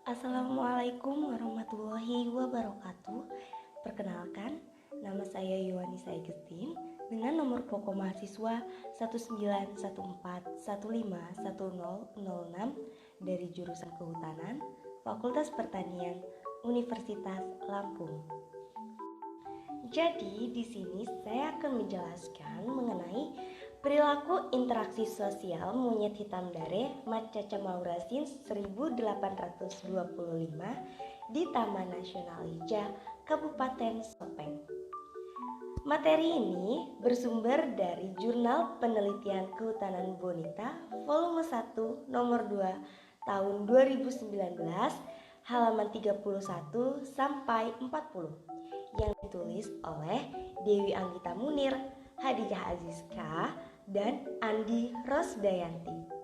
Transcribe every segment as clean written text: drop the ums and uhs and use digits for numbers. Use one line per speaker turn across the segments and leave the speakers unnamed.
Assalamualaikum warahmatullahi wabarakatuh. Perkenalkan, nama saya Yohanisa Agustin dengan nomor pokok mahasiswa 19141515006 dari jurusan Kehutanan, Fakultas Pertanian, Universitas Lampung. Jadi di sini saya akan menjelaskan mengenai perilaku interaksi sosial monyet hitam dare Macaca maurasin 1825 di Taman Nasional Leja, Kabupaten Sopeng. Materi ini bersumber dari Jurnal Penelitian Kehutanan Bonita volume 1 nomor 2 tahun 2019 halaman 31 sampai 40 yang ditulis oleh Dewi Anggita Munir, Hadijah Aziska, dan Andi Rosdayanti.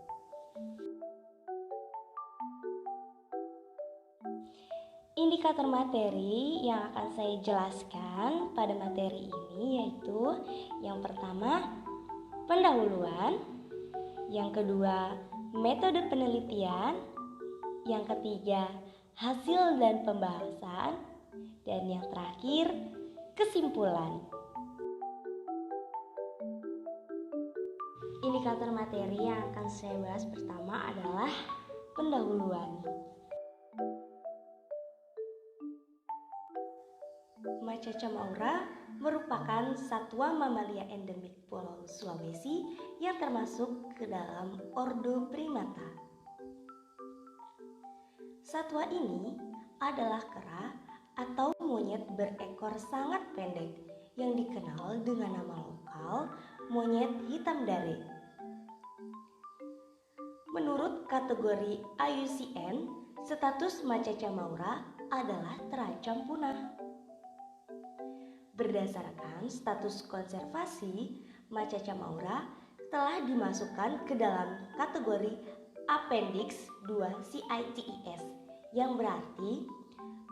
Indikator materi yang akan saya jelaskan pada materi ini yaitu yang pertama, pendahuluan, yang kedua, metode penelitian, yang ketiga, hasil dan pembahasan, dan yang terakhir, kesimpulan. Indikator materi yang akan saya bahas pertama adalah pendahuluan. Macaca maura merupakan satwa mamalia endemik Pulau Sulawesi yang termasuk ke dalam ordo Primata. Satwa ini adalah kera atau monyet berekor sangat pendek yang dikenal dengan nama lokal monyet hitam dare. Menurut kategori IUCN, status Macaca maura adalah terancam punah. Berdasarkan status konservasi, Macaca maura telah dimasukkan ke dalam kategori Appendix 2 CITES yang berarti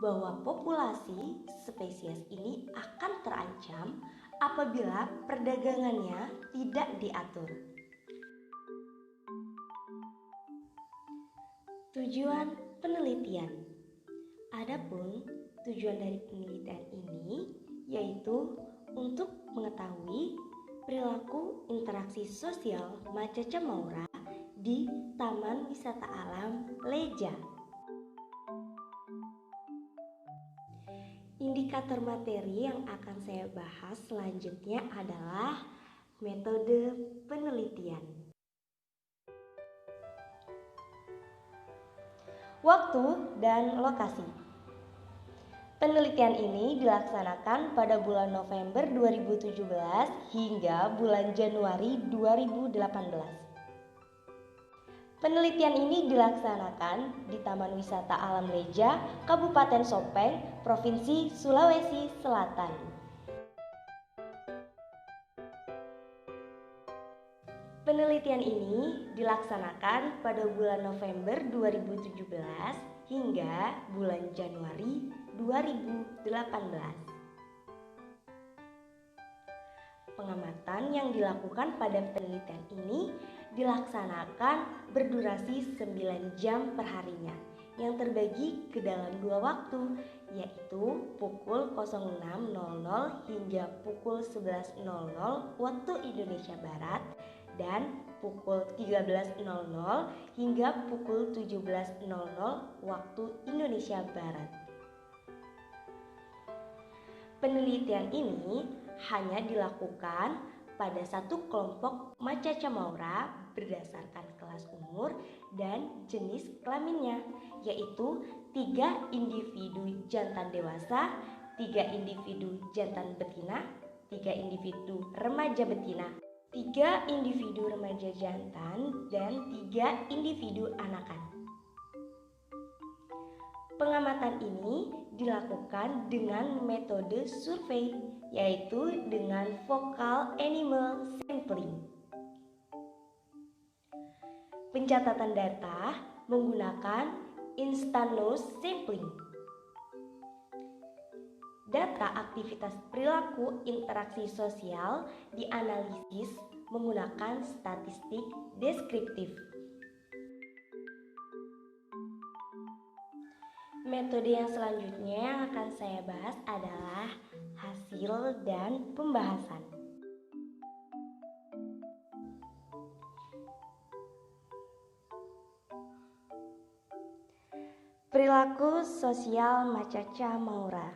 bahwa populasi spesies ini akan terancam apabila perdagangannya tidak diatur. Tujuan penelitian. Adapun tujuan dari penelitian ini yaitu untuk mengetahui perilaku interaksi sosial Macaca maura di Taman Wisata Alam Leja. Indikator materi yang akan saya bahas selanjutnya adalah metode penelitian. Waktu dan lokasi. Penelitian ini dilaksanakan pada bulan November 2017 hingga bulan Januari 2018. Penelitian ini dilaksanakan di Taman Wisata Alam Leja, Kabupaten Sopeng, Provinsi Sulawesi Selatan. Penelitian ini dilaksanakan pada bulan November 2017 hingga bulan Januari 2018. Pengamatan yang dilakukan pada penelitian ini dilaksanakan berdurasi 9 jam perharinya yang terbagi ke dalam 2 waktu, yaitu pukul 06.00 hingga pukul 11.00 waktu Indonesia Barat dan pukul 13.00 hingga pukul 17.00 waktu Indonesia Barat. Penelitian ini hanya dilakukan pada satu kelompok Macaca maura berdasarkan kelas umur dan jenis kelaminnya, yaitu 3 individu jantan dewasa, 3 individu jantan betina, 3 individu remaja betina, 3 individu remaja jantan, dan 3 individu anakan. Pengamatan ini dilakukan dengan metode survei, yaitu dengan focal animal sampling. Pencatatan data menggunakan instant nose sampling. Data aktivitas perilaku interaksi sosial dianalisis menggunakan statistik deskriptif. Metode yang selanjutnya yang akan saya bahas adalah hasil dan pembahasan. Perilaku sosial Machacha Maura.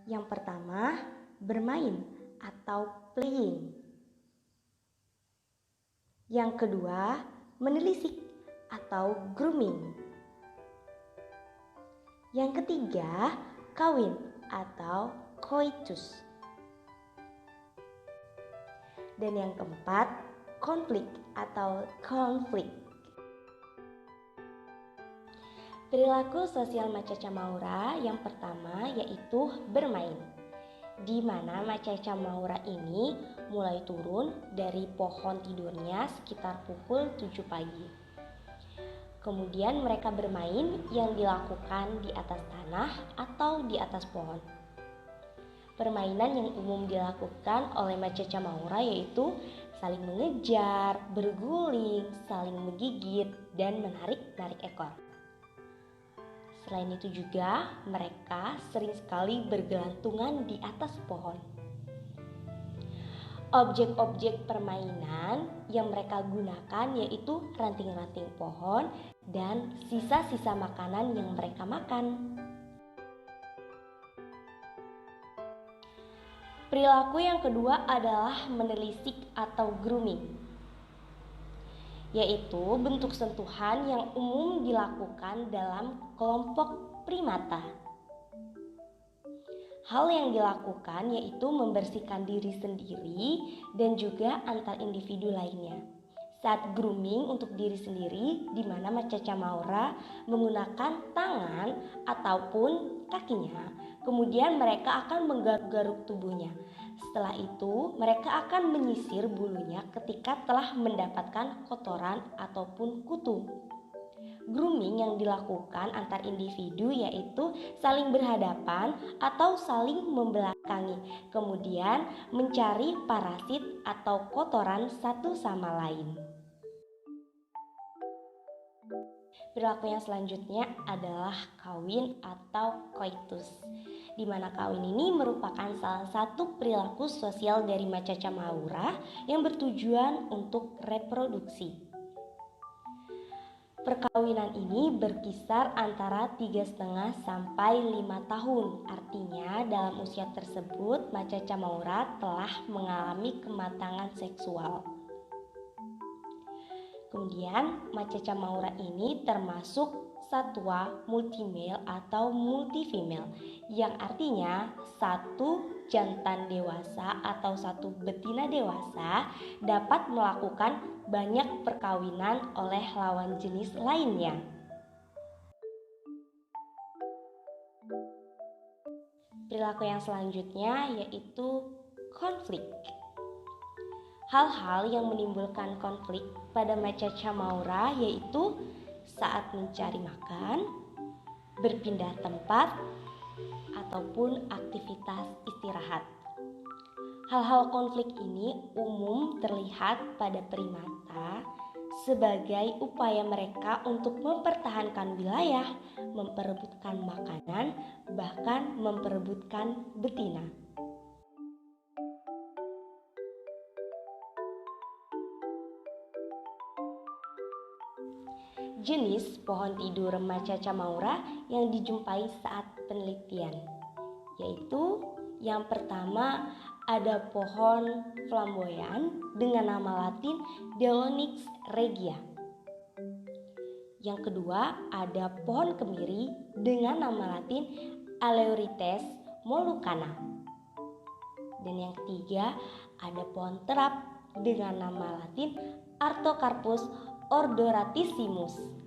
Yang pertama, bermain atau playing. Yang kedua, menelisik atau grooming. Yang ketiga, kawin atau coitus. Dan yang keempat, konflik atau konflik. Perilaku sosial Machacha Maura yang pertama yaitu bermain, di mana Machacha Maura ini mulai turun dari pohon tidurnya sekitar pukul 7 pagi. Kemudian mereka bermain yang dilakukan di atas tanah atau di atas pohon. Permainan yang umum dilakukan oleh Machacha Maura yaitu saling mengejar, berguling, saling menggigit, dan menarik-narik ekor. Selain itu juga mereka sering sekali bergelantungan di atas pohon. Objek-objek permainan yang mereka gunakan yaitu ranting-ranting pohon dan sisa-sisa makanan yang mereka makan. Perilaku yang kedua adalah menelisik atau grooming, yaitu bentuk sentuhan yang umum dilakukan dalam kelompok primata. Hal yang dilakukan yaitu membersihkan diri sendiri dan juga antar individu lainnya. Saat grooming untuk diri sendiri, di mana Machacha Maura menggunakan tangan ataupun kakinya, kemudian mereka akan menggaruk-garuk tubuhnya. Setelah itu, mereka akan menyisir bulunya ketika telah mendapatkan kotoran ataupun kutu. Grooming yang dilakukan antar individu yaitu saling berhadapan atau saling membelakangi, kemudian mencari parasit atau kotoran satu sama lain. Perilaku yang selanjutnya adalah kawin atau coitus, di mana kawin ini merupakan salah satu perilaku sosial dari Machacha Maura yang bertujuan untuk reproduksi. Perkawinan ini berkisar antara 3,5 sampai 5 tahun. Artinya dalam usia tersebut Machacha Maura telah mengalami kematangan seksual. Kemudian Machacha Maura ini termasuk satwa multimale atau multifemale, yang artinya satu jantan dewasa atau satu betina dewasa dapat melakukan banyak perkawinan oleh lawan jenis lainnya. Perilaku yang selanjutnya yaitu konflik. Hal-hal yang menimbulkan konflik pada Machacha Maura yaitu saat mencari makan, berpindah tempat, ataupun aktivitas istirahat. Hal-hal konflik ini umum terlihat pada primata sebagai upaya mereka untuk mempertahankan wilayah, memperebutkan makanan, bahkan memperebutkan betina. Jenis pohon tidur Machacha Maura yang dijumpai saat penelitian, yaitu yang pertama ada pohon flamboyan dengan nama latin Deolonyx regia. Yang kedua ada pohon kemiri dengan nama latin Aleurites molucana. Dan yang ketiga ada pohon terap dengan nama latin Artocarpus odoratissimus.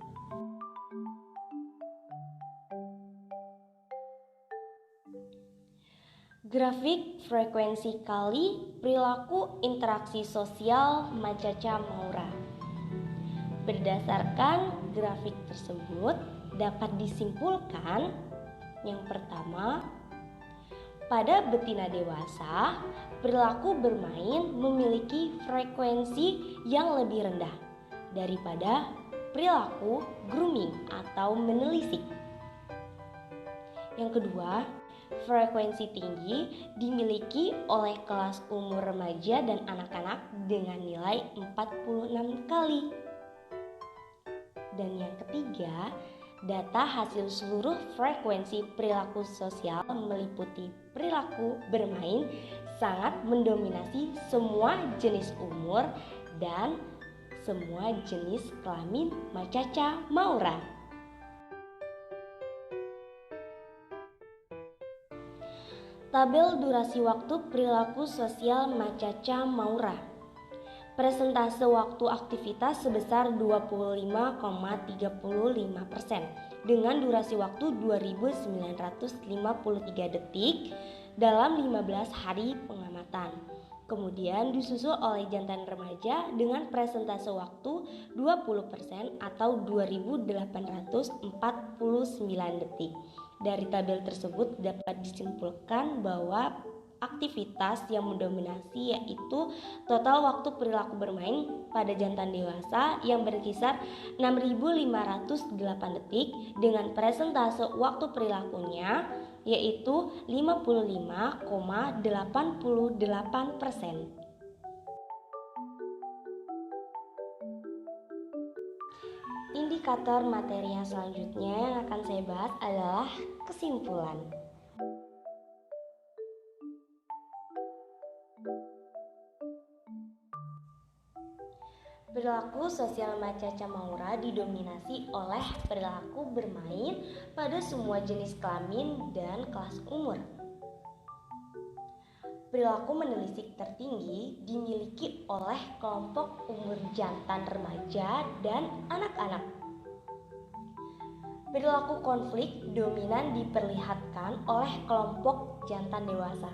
Grafik frekuensi kali perilaku interaksi sosial Machacha Maura. Berdasarkan grafik tersebut dapat disimpulkan yang pertama, pada betina dewasa perilaku bermain memiliki frekuensi yang lebih rendah daripada perilaku grooming atau menelisik. Yang kedua, frekuensi tinggi dimiliki oleh kelas umur remaja dan anak-anak dengan nilai 46 kali. Dan yang ketiga, data hasil seluruh frekuensi perilaku sosial meliputi perilaku bermain sangat mendominasi semua jenis umur dan semua jenis kelamin Macaca Maura. Tabel durasi waktu perilaku sosial Macaca Maura. Persentase waktu aktivitas sebesar 25,35% dengan durasi waktu 2953 detik dalam 15 hari pengamatan. Kemudian disusul oleh jantan remaja dengan persentase waktu 20% atau 2849 detik. Dari tabel tersebut dapat disimpulkan bahwa aktivitas yang mendominasi yaitu total waktu perilaku bermain pada jantan dewasa yang berkisar 6.508 detik dengan persentase waktu perilakunya yaitu 55,88%. Indikator materi yang selanjutnya yang akan saya bahas adalah kesimpulan. Perilaku sosial Macaca Maura didominasi oleh perilaku bermain pada semua jenis kelamin dan kelas umur. Perilaku menelisik tertinggi dimiliki oleh kelompok umur jantan remaja dan anak-anak. Perilaku konflik dominan diperlihatkan oleh kelompok jantan dewasa.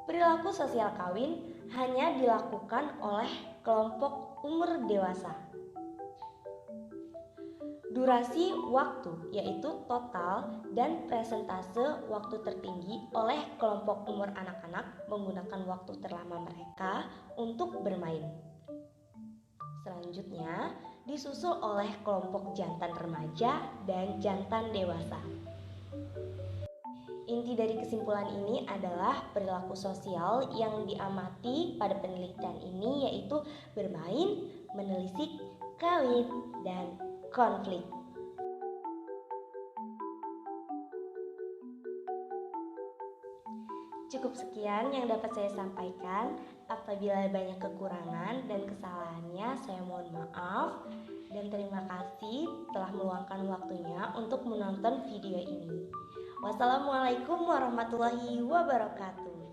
Perilaku sosial kawin hanya dilakukan oleh kelompok umur dewasa. Durasi waktu yaitu total dan presentase waktu tertinggi oleh kelompok umur anak-anak menggunakan waktu terlama mereka untuk bermain. Selanjutnya disusul oleh kelompok jantan remaja dan jantan dewasa. Inti dari kesimpulan ini adalah perilaku sosial yang diamati pada penelitian ini yaitu bermain, menelisik, kawin, dan konflik. Cukup sekian yang dapat saya sampaikan. Apabila banyak kekurangan dan kesalahannya, saya mohon maaf. Dan terima kasih telah meluangkan waktunya untuk menonton video ini. Wassalamualaikum warahmatullahi wabarakatuh.